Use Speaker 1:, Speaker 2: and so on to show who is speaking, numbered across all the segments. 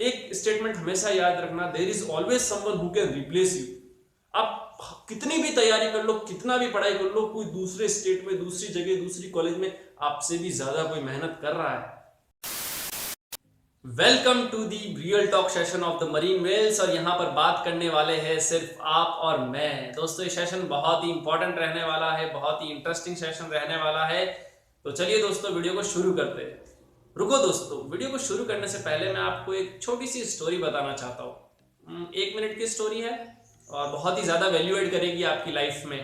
Speaker 1: एक स्टेटमेंट हमेशा याद रखना, there is always someone who can replace you. आप कितनी भी तैयारी कर लो, कितना भी पढ़ाई कर लो, कोई दूसरे स्टेट में, दूसरी जगह, दूसरी कॉलेज में आपसे भी ज्यादा कोई मेहनत कर रहा है। Welcome to the real talk session of the Marine Wells. और यहाँ पर बात करने वाले हैं सिर्फ आप और मैं। दोस्तों ये सेशन बहुत ही इंपॉर्टेंट रहने वाला है, बहुत ही इंटरेस्टिंग सेशन रहने वाला है। तो चलिए दोस्तों वीडियो को शुरू करते हैं। रुको दोस्तों, वीडियो को शुरू करने से पहले मैं आपको एक छोटी सी स्टोरी बताना चाहता हूँ। 1 मिनट की स्टोरी है और बहुत ही ज़्यादा वैल्यू एड करेगी आपकी लाइफ में।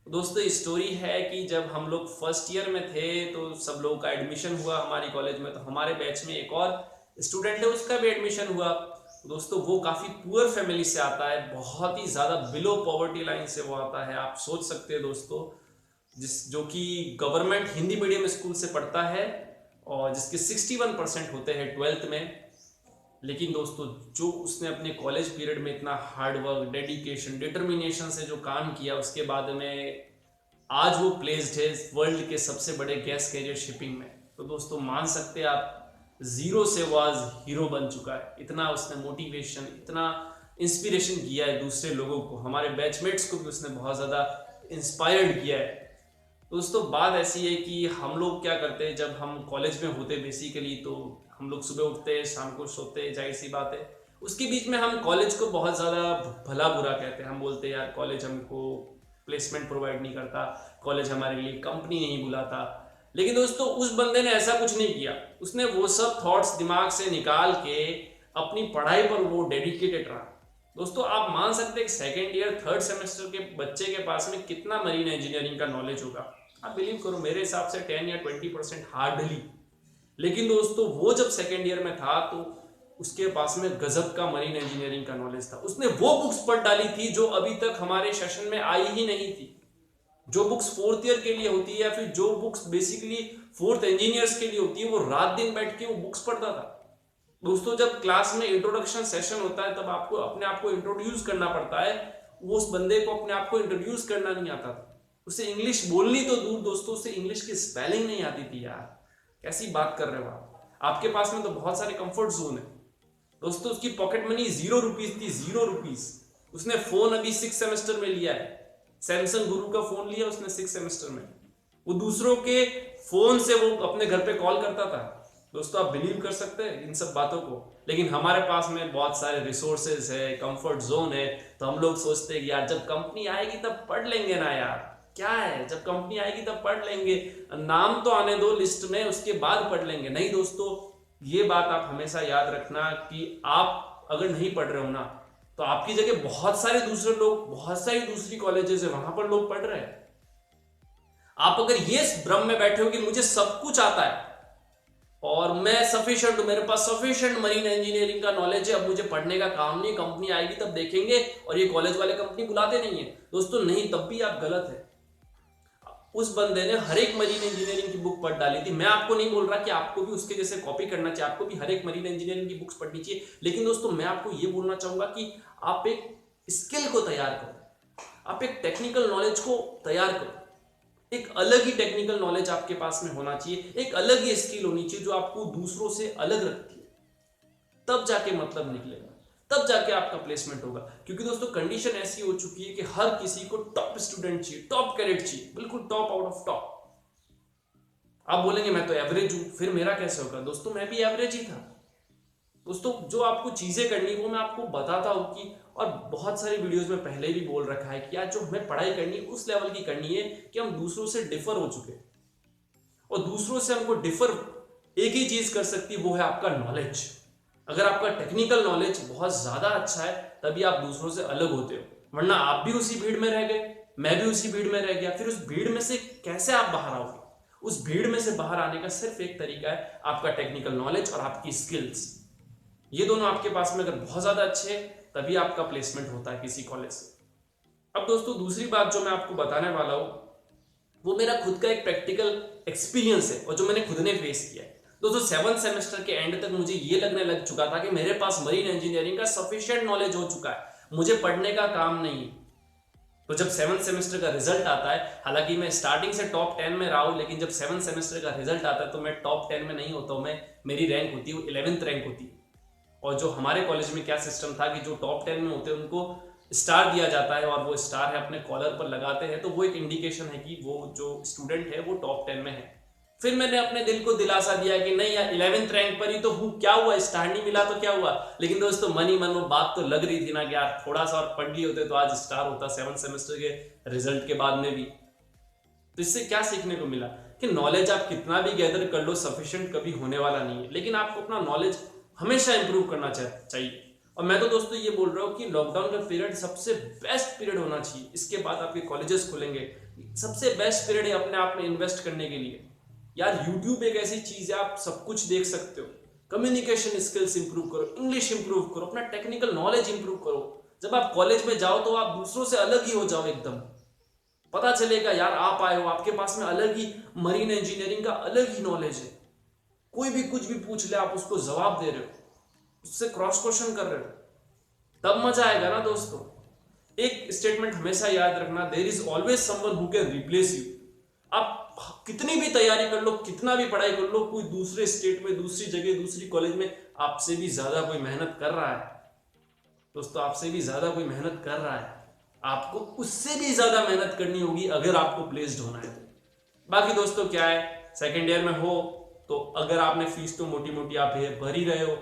Speaker 1: दोस्तों स्टोरी है कि जब हम लोग फर्स्ट ईयर में थे तो सब लोगों का एडमिशन हुआ हमारी कॉलेज में। तो हमारे बैच में एक और स्टूडेंट है, उसका भी एडमिशन हुआ। दोस्तों वो काफ़ी पुअर फैमिली से आता है, बहुत ही ज़्यादा बिलो पॉवर्टी लाइन से वो आता है। आप सोच सकते हैं दोस्तों, जो कि गवर्नमेंट हिंदी मीडियम स्कूल से पढ़ता है और जिसके 61% होते हैं 12th में। लेकिन दोस्तों जो उसने अपने कॉलेज पीरियड में इतना हार्डवर्क, डेडिकेशन, डिटर्मिनेशन से जो काम किया, उसके बाद में आज वो प्लेस्ड है वर्ल्ड के सबसे बड़े गैस कैरियर शिपिंग में। तो दोस्तों मान सकते हैं आप, जीरो से वाज हीरो बन चुका है। इतना उसने मोटिवेशन, इतना इंस्पिरेशन किया है दूसरे लोगों को, हमारे बैचमेट्स को भी उसने बहुत ज़्यादा इंस्पायर्ड किया है। दोस्तों बात ऐसी है कि हम लोग क्या करते हैं जब हम कॉलेज में होते बेसिकली, तो हम लोग सुबह उठते हैं, शाम को सोते हैं, जाहिर सी बात है। उसके बीच में हम कॉलेज को बहुत ज़्यादा भला बुरा कहते हैं। हम बोलते हैं यार कॉलेज हमको प्लेसमेंट प्रोवाइड नहीं करता, कॉलेज हमारे लिए कंपनी नहीं बुलाता। लेकिन दोस्तों उस बंदे ने ऐसा कुछ नहीं किया। उसने वो सब थॉट्स दिमाग से निकाल के अपनी पढ़ाई पर वो डेडिकेटेड रहा। दोस्तों आप मान सकते हैं सेकेंड ईयर, थर्ड सेमेस्टर के बच्चे के पास में कितना मरीन इंजीनियरिंग का नॉलेज होगा। आप बिलीव करो, मेरे हिसाब से 10 या 20% हार्डली। लेकिन दोस्तों वो जब सेकेंड ईयर में था तो उसके पास में गजब का मरीन इंजीनियरिंग का नॉलेज था। उसने वो बुक्स पढ़ डाली थी जो अभी तक हमारे सेशन में आई ही नहीं थी। जो बुक्स फोर्थ ईयर के लिए होती है या फिर जो बुक्स बेसिकली फोर्थ इंजीनियर्स के लिए होती है, वो रात दिन बैठ के वो बुक्स पढ़ता था। दोस्तों जब क्लास में इंट्रोडक्शन सेशन होता है तब आपको अपने आप को इंट्रोड्यूस करना पड़ता है। वो उस बंदे को अपने आप को इंट्रोड्यूस करना नहीं आता था। उसे इंग्लिश बोलनी तो दूर दोस्तों, उसे इंग्लिश की स्पेलिंग नहीं आती थी। यार कैसी बात कर रहे हो आप? आपके पास में तो बहुत सारे कंफर्ट जोन है। दोस्तों उसकी पॉकेट मनी 0 रुपीज थी, 0 रुपीज। उसने फोन अभी 6 सेमेस्टर में लिया है, सैमसंग गुरु का फोन लिया उसने 6 सेमेस्टर में। वो दूसरों के फोन से वो अपने घर पे कॉल करता था। दोस्तों आप बिलीव कर सकते हैं इन सब बातों को? लेकिन हमारे पास में बहुत सारे रिसोर्सेज है, कंफर्ट जोन है। तो हम लोग सोचते हैं कि यार जब कंपनी आएगी तब पढ़ लेंगे ना। यार क्या है, जब कंपनी आएगी तब पढ़ लेंगे, नाम तो आने दो लिस्ट में, उसके बाद पढ़ लेंगे। नहीं दोस्तों, ये बात आप हमेशा याद रखना कि आप अगर नहीं पढ़ रहे हो ना, तो आपकी जगह बहुत सारे दूसरे लोग, बहुत सारी दूसरी कॉलेजेस है, वहां पर लोग पढ़ रहे हैं। आप अगर ये भ्रम में बैठे हो कि मुझे सब कुछ आता है और मैं सफिशिएंट हूं, मेरे पास सफिशिएंट मरीन इंजीनियरिंग का नॉलेज है, अब मुझे पढ़ने का काम नहीं, कंपनी आएगी तब देखेंगे, और ये कॉलेज वाले कंपनी बुलाते नहीं है। दोस्तों नहीं, तब भी आप गलत है। उस बंदे ने हर एक मरीन इंजीनियरिंग की बुक पढ़ डाली थी। मैं आपको नहीं बोल रहा कि आपको भी उसके जैसे कॉपी करना चाहिए, आपको भी हर एक मरीन इंजीनियरिंग की बुक्स पढ़नी चाहिए। लेकिन दोस्तों मैं आपको ये बोलना चाहूंगा कि आप एक स्किल को तैयार करो, आप एक टेक्निकल नॉलेज को तैयार करो। एक अलग ही टेक्निकल नॉलेज आपके पास में होना चाहिए, एक अलग ही स्किल होनी चाहिए जो आपको दूसरों से अलग रखती है। तब जाके मतलब निकलेगा, तब जाके आपका प्लेसमेंट होगा। क्योंकि दोस्तों कंडीशन ऐसी हो चुकी है कि हर किसी को टॉप स्टूडेंट चाहिए, टॉप कैडेट चाहिए, बिल्कुल टॉप आउट ऑफ टॉप। आप बोलेंगे मैं तो एवरेज हूं, फिर मेरा कैसे होगा? दोस्तों मैं भी एवरेज ही था। दोस्तों जो आपको चीजें करनी वो मैं आपको बताता हूं कि, और बहुत सारी वीडियोस में पहले भी बोल रखा है कि यार जो हमें पढ़ाई करनी है उस लेवल की करनी है कि हम दूसरों से डिफर हो चुके हैं। और दूसरों से हमको डिफर एक ही चीज कर सकती है, वो है आपका नॉलेज। अगर आपका टेक्निकल नॉलेज बहुत ज्यादा अच्छा है तभी आप दूसरों से अलग होते हो, वरना आप भी उसी भीड़ में रह गए, मैं भी उसी भीड़ में रह गया। फिर उस भीड़ में से कैसे आप बाहर आओगे? उस भीड़ में से बाहर आने का सिर्फ एक तरीका है, आपका टेक्निकल नॉलेज और आपकी स्किल्स। ये दोनों आपके पास में अगर बहुत ज्यादा अच्छे हैं तभी आपका प्लेसमेंट होता है किसी कॉलेज से। अब दोस्तों दूसरी बात जो मैं आपको बताने वाला हूं वो मेरा खुद का एक प्रैक्टिकल एक्सपीरियंस है और जो मैंने खुद ने फेस किया है। दोस्तों 7th सेमेस्टर के एंड तक मुझे ये लगने लग चुका था कि मेरे पास मरीन इंजीनियरिंग का सफिशिएंट नॉलेज हो चुका है, मुझे पढ़ने का काम नहीं है। तो जब 7th सेमेस्टर का रिजल्ट आता है, हालांकि मैं स्टार्टिंग से टॉप 10 में रहा हूं, लेकिन जब 7th सेमेस्टर का रिजल्ट आता है तो मैं टॉप 10 में नहीं होता हूं, मैं मेरी रैंक होती है 11th रैंक होती है। और जो हमारे कॉलेज में क्या सिस्टम था कि जो टॉप 10 में होते हैं उनको स्टार दिया जाता है, और वो स्टार है अपने कॉलर पर लगाते हैं, तो वो एक इंडिकेशन है कि वो जो स्टूडेंट है वो टॉप 10 में है। फिर मैंने अपने दिल को दिलासा दिया कि नहीं यार 11th रैंक पर ही तो हूँ, क्या हुआ, स्टार नहीं मिला तो क्या हुआ। लेकिन दोस्तों मन ही मन वो बात तो लग रही थी ना कि यार थोड़ा सा और पढ़ लिए होते तो आज स्टार होता 7th सेमेस्टर के रिजल्ट के बाद में भी। तो इससे क्या सीखने को मिला कि नॉलेज आप कितना भी गैदर कर लो सफिशिएंट कभी होने वाला नहीं है, लेकिन आपको अपना नॉलेज हमेशा इंप्रूव करना चाहिए। और मैं तो दोस्तों ये बोल रहा हूँ कि लॉकडाउन का पीरियड सबसे बेस्ट पीरियड होना चाहिए। इसके बाद आपके कॉलेजेस खुलेंगे, सबसे बेस्ट पीरियड है अपने आप में इन्वेस्ट करने के लिए। यार यूट्यूब एक ऐसी चीज है, आप सब कुछ देख सकते हो। कम्युनिकेशन स्किल्स इंप्रूव करो, इंग्लिश इंप्रूव करो, अपना टेक्निकल नॉलेज इंप्रूव करो। जब आप कॉलेज में जाओ तो आप दूसरों से अलग ही हो जाओ एकदम। पता चलेगा यार आप आए हो, आपके पास में अलग ही मरीन इंजीनियरिंग का अलग ही नॉलेज है। कोई भी कुछ भी पूछ ले आप उसको जवाब दे रहे हो, उससे क्रॉस क्वेश्चन कर रहे हो, तब मजा आएगा ना दोस्तों। एक स्टेटमेंट हमेशा याद रखना, there is always someone who can replace you. आप कितनी भी तैयारी कर लो, कितना भी पढ़ाई कर लो, कोई दूसरे स्टेट में, दूसरी जगह, दूसरी कॉलेज में आपसे भी ज्यादा कोई मेहनत कर रहा है दोस्तों, आपसे भी ज्यादा कोई मेहनत कर रहा है। आपको उससे भी ज्यादा मेहनत करनी होगी अगर आपको प्लेस्ड होना है। बाकी दोस्तों क्या है, सेकेंड ईयर में हो तो अगर आपने फीस तो मोटी मोटी आप भर ही रहे हो।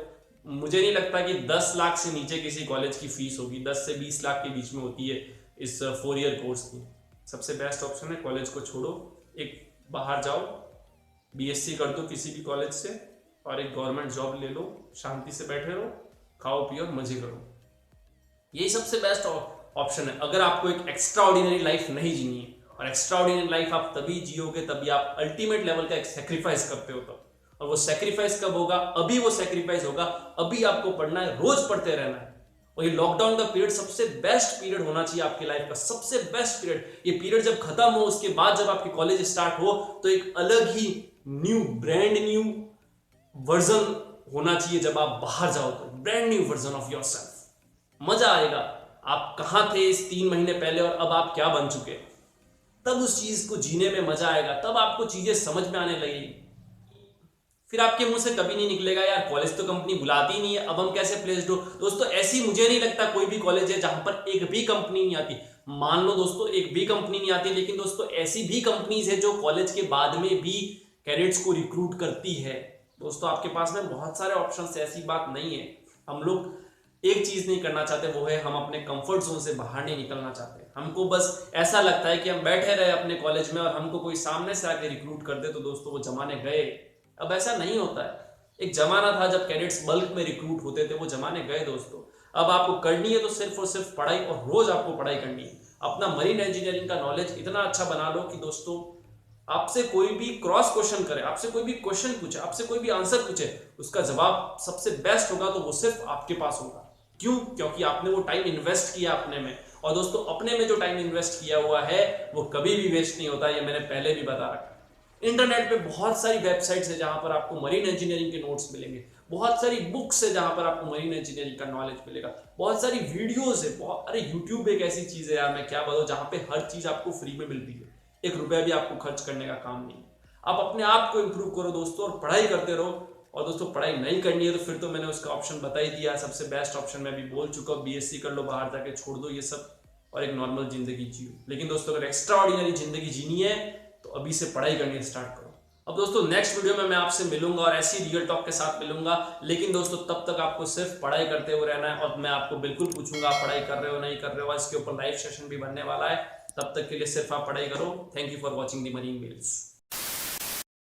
Speaker 1: मुझे नहीं लगता कि 10 लाख से नीचे किसी कॉलेज की फीस होगी, 10 से 20 लाख के बीच में होती है इस 4 ईयर कोर्स की। सबसे बेस्ट ऑप्शन है कॉलेज को छोड़ो, एक बाहर जाओ, बीएससी कर दो किसी भी कॉलेज से, और एक गवर्नमेंट जॉब ले लो, शांति से बैठे रहो, खाओ पियो मजे करो। यही सबसे बेस्ट ऑप्शन है अगर आपको एक एक्स्ट्रा ऑर्डिनरी लाइफ नहीं जीनी है। और एक्स्ट्रा ऑर्डिनरी लाइफ आप तभी जियोगे तभी आप अल्टीमेट लेवल का एक सेक्रीफाइस करते हो तब। और वो सेक्रीफाइस कब होगा, अभी वो सेक्रीफाइस होगा, अभी आपको पढ़ना है, रोज पढ़ते रहना है। और ये लॉकडाउन का पीरियड सबसे बेस्ट पीरियड होना चाहिए आपकी लाइफ का, सबसे बेस्ट पीरियड। ये पीरियड जब खत्म हो उसके बाद जब आपकी कॉलेज स्टार्ट हो तो एक अलग ही न्यू ब्रांड न्यू वर्जन होना चाहिए। जब आप बाहर जाओ तो brand new version of yourself, मजा आएगा। आप कहां थे इस 3 महीने पहले और अब आप क्या बन चुके, तब उस चीज को जीने में मजा आएगा, तब आपको चीजें समझ में आने लगेगी। फिर आपके मुंह से कभी नहीं निकलेगा यार कॉलेज तो कंपनी बुलाती नहीं है, अब हम कैसे प्लेस्ड हो। दोस्तों ऐसी मुझे नहीं लगता कोई भी कॉलेज है जहां पर एक भी कंपनी नहीं आती। मान लो दोस्तों एक भी कंपनी नहीं आती, लेकिन दोस्तों ऐसी भी कंपनीज है जो कॉलेज के बाद में भी कैडेट्स को रिक्रूट करती है। दोस्तों आपके पास में बहुत सारे ऑप्शन, ऐसी बात नहीं है। हम लोग एक चीज नहीं करना चाहते, वो है हम अपने कंफर्ट जोन से बाहर नहीं निकलना चाहते। हमको बस ऐसा लगता है कि हम बैठे रहे अपने कॉलेज में और हमको कोई सामने से आके रिक्रूट कर दे तो दोस्तों वो जमाने गए। अब ऐसा नहीं होता है। एक जमाना था जब कैडेट्स बल्क में रिक्रूट होते थे, वो जमाने गए दोस्तों। अब आपको करनी है तो सिर्फ और सिर्फ पढ़ाई, और रोज आपको पढ़ाई करनी है। अपना मरीन इंजीनियरिंग का नॉलेज इतना अच्छा बना लो कि दोस्तों आपसे कोई भी क्रॉस क्वेश्चन करे, आपसे कोई भी क्वेश्चन पूछे, आपसे कोई भी आंसर पूछे, उसका जवाब सबसे बेस्ट होगा तो वो सिर्फ आपके पास होगा। क्यों? क्योंकि आपने वो टाइम इन्वेस्ट किया अपने में। और दोस्तों अपने में जो टाइम इन्वेस्ट किया हुआ है वो कभी भी वेस्ट नहीं होता, ये मैंने पहले भी बता रखा। इंटरनेट पे बहुत सारी वेबसाइट्स है जहां पर आपको मरीन इंजीनियरिंग के नोट्स मिलेंगे, बहुत सारी बुक्स है जहां पर आपको मरीन इंजीनियरिंग का नॉलेज मिलेगा, बहुत सारी वीडियोस है, अरे यूट्यूब एक ऐसी चीज है यार, मैं क्या बताऊं, जहां पे हर चीज आपको फ्री में मिलती है, 1 रुपया भी आपको खर्च करने का काम नहीं। आप अपने आप को इंप्रूव करो दोस्तों और पढ़ाई करते रहो। और दोस्तों पढ़ाई नहीं करनी है तो फिर तो मैंने उसका ऑप्शन बता ही दिया, सबसे बेस्ट ऑप्शन मैं भी बोल चुका हूँ, बीएससी कर लो, बाहर जाके छोड़ दो ये सब और एक नॉर्मल जिंदगी जियो। लेकिन दोस्तों अगर एक्स्ट्रा ऑर्डिनरी जिंदगी जीनी है तो अभी से पढ़ाई करनी स्टार्ट करो। अब दोस्तों नेक्स्ट वीडियो में मैं आपसे मिलूंगा और ऐसी रियल टॉक के साथ मिलूंगा। लेकिन दोस्तों तब तक आपको सिर्फ पढ़ाई करते हुए रहना है और मैं आपको बिल्कुल पूछूंगा आप पढ़ाई कर रहे हो नहीं कर रहे हो। इसके ऊपर लाइव सेशन भी बनने वाला है, तब तक के लिए सिर्फ आप पढ़ाई करो। Thank you for watching the Marine Wales.